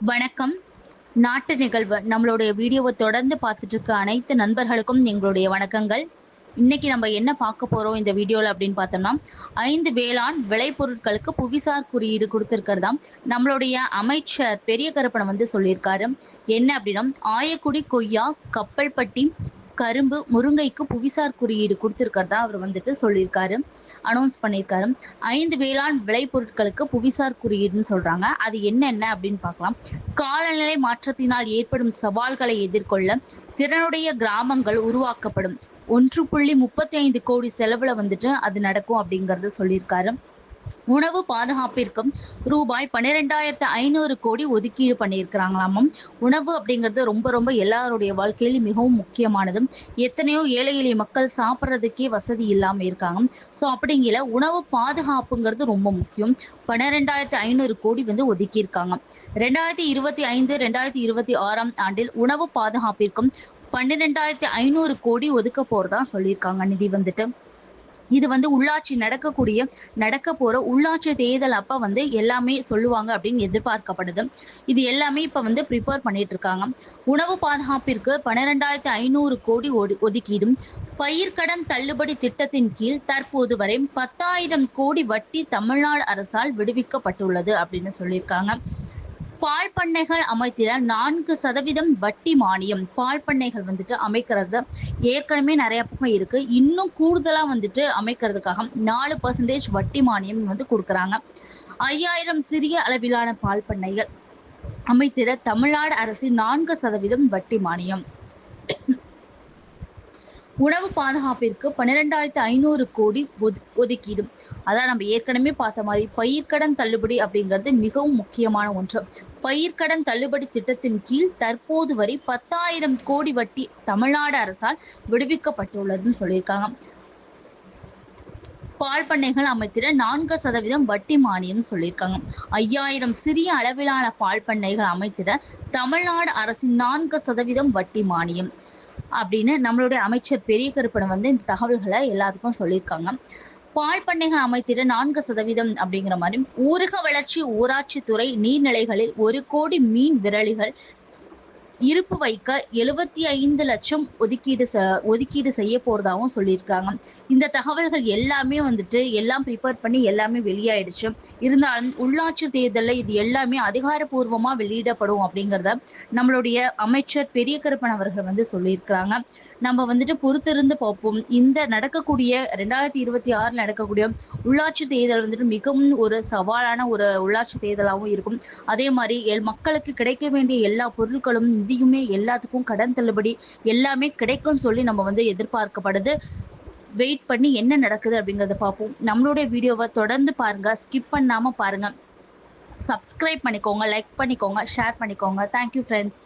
வணக்கம். நாட்டு நிகழ்வு நம்மளுடைய வீடியோவ தொடர்ந்து பார்த்துட்டு இருக்க அனைத்து நண்பர்களுக்கும் எங்களுடைய வணக்கங்கள். இன்னைக்கு நம்ம என்ன பார்க்க போறோம் இந்த வீடியோல அப்படின்னு பார்த்தோம்னா, 5 வேளாண் விளைபொருட்களுக்கு புவிசார் குறியீடு குடுத்திருக்கிறதாம் நம்மளுடைய அமைச்சர் பெரிய கருப்பன் வந்து சொல்லியிருக்காரு. என்ன அப்படின்னா, ஆயக்குடி கொய்யா, கப்பல்பட்டி, கரும்பு, முருங்கைக்கு புவிசார் குறியீடு குடுத்திருக்கிறதா அவர் வந்துட்டு சொல்லியிருக்காரு. அனௌன்ஸ் பண்ணியிருக்காரு. 5 வேளாண் விளைபொருட்களுக்கு புவிசார் குறியீடுன்னு சொல்றாங்க. அது என்னென்ன அப்படின்னு பார்க்கலாம். காலநிலை மாற்றத்தினால் ஏற்படும் சவால்களை எதிர்கொள்ள திறனுடைய கிராமங்கள் உருவாக்கப்படும். 1.35 கோடி செலவுல வந்துட்டு அது நடக்கும் அப்படிங்கறது சொல்லியிருக்காரு. உணவு பாதுகாப்பிற்கும் ரூபாய் 12,500 கோடி ஒதுக்கீடு பண்ணியிருக்கிறாங்களாமாம். உணவு அப்படிங்கிறது ரொம்ப ரொம்ப எல்லாருடைய வாழ்க்கையிலும் மிகவும் முக்கியமானது. எத்தனையோ ஏழை எளிய மக்கள் சாப்பிட்றதுக்கே வசதி இல்லாம இருக்காங்க. ஸோ அப்படிங்கிற உணவு பாதுகாப்புங்கிறது ரொம்ப முக்கியம். 12,500 கோடி வந்து ஒதுக்கியிருக்காங்க. 2025, 2026 ஆண்டில் உணவு பாதுகாப்பிற்கும் 12,500 கோடி ஒதுக்க போறதா சொல்லியிருக்காங்க நிதி வந்துட்டு. இது வந்து நடக்க போற உள்ளாட்சி தேர்தல் அப்ப வந்து எல்லாமே சொல்லுவாங்க அப்படின்னு எதிர்பார்க்கப்படுது. இது எல்லாமே இப்ப வந்து ப்ரிப்பேர் பண்ணிட்டு இருக்காங்க. உணவு பாதுகாப்பிற்கு 12,500 கோடி ஒதுக்கீடும், பயிர்க்கடன் தள்ளுபடி திட்டத்தின் கீழ் தற்போது வரை 10,000 கோடி வட்டி தமிழ்நாடு அரசால் விடுவிக்கப்பட்டுள்ளது அப்படின்னு சொல்லியிருக்காங்க. பால் பண்ணைகள் அமைத்திட 4% வட்டி மானியம். பால் பண்ணைகள் வந்துட்டு அமைக்கிறது ஏற்கனவே நிறைய பக்கம் இருக்கு. இன்னும் கூடுதலா வந்துட்டு அமைக்கிறதுக்காக 4% வட்டி மானியம் வந்து கொடுக்குறாங்க. 5,000 சிறிய அளவிலான பால் பண்ணைகள் அமைத்திட தமிழ்நாடு அரசின் 4% வட்டி மானியம். உணவு பாதுகாப்பிற்கு 12,500 கோடி ஒதுக்கீடு. அதான் நம்ம ஏற்கனவே பார்த்த மாதிரி பயிர்க்கடன் தள்ளுபடி அப்படிங்கிறது மிகவும் முக்கியமான ஒன்று. பயிர்க்கடன் தள்ளுபடி திட்டத்தின் கீழ் தற்போது வரை 10,000 கோடி வட்டி தமிழ்நாடு அரசால் விடுவிக்கப்பட்டுள்ளதுன்னு சொல்லியிருக்காங்க. பால் பண்ணைகள் அமைத்திட 4% வட்டி மானியம் சொல்லியிருக்காங்க. 5,000 சிறிய அளவிலான பால் பண்ணைகள் அமைத்திட தமிழ்நாடு அரசின் 4% வட்டி மானியம் அப்படின்னு நம்மளுடைய அமைச்சர் பெரிய கருப்பன் வந்து இந்த தகவல்களை எல்லாத்துக்கும் சொல்லியிருக்காங்க. பால் பண்ணைகள் அமைத்திட 4% அப்படிங்கிற மாதிரி ஊரக வளர்ச்சி ஊராட்சித்துறை நீர்நிலைகளில் 1 கோடி மீன் விரலிகள் இருப்பு வைக்க 75 லட்சம் ஒதுக்கீடு செய்ய போறதாகவும் சொல்லியிருக்காங்க. இந்த தகவல்கள் எல்லாமே வந்துட்டு எல்லாம் ப்ரிப்பேர் பண்ணி எல்லாமே வெளியாயிடுச்சு. இருந்தாலும் உள்ளாட்சி தேர்தலில் இது எல்லாமே அதிகாரப்பூர்வமா வெளியிடப்படும் அப்படிங்கிறத நம்மளுடைய அமைச்சர் பெரிய கருப்பன் அவர்கள் வந்து சொல்லியிருக்கிறாங்க. நம்ம வந்துட்டு பொறுத்திருந்து பார்ப்போம். இந்த நடக்கக்கூடிய 2026 நடக்கக்கூடிய உள்ளாட்சி தேர்தல் வந்துட்டு மிகவும் ஒரு சவாலான ஒரு உள்ளாட்சி தேர்தலாகவும் இருக்கும். அதே மாதிரி மக்களுக்கு கிடைக்க வேண்டிய எல்லா பொருட்களும் நிதியுமே எல்லாத்துக்கும் கடன் தள்ளுபடி எல்லாமே கிடைக்கும்னு சொல்லி நம்ம வந்து எதிர்பார்க்கப்படுது. வெயிட் பண்ணி என்ன நடக்குது அப்படிங்கறத பார்ப்போம். நம்மளுடைய வீடியோவை தொடர்ந்து பாருங்க, ஸ்கிப் பண்ணாம பாருங்க. சப்ஸ்கிரைப் பண்ணிக்கோங்க, லைக் பண்ணிக்கோங்க, ஷேர் பண்ணிக்கோங்க. Thank you friends.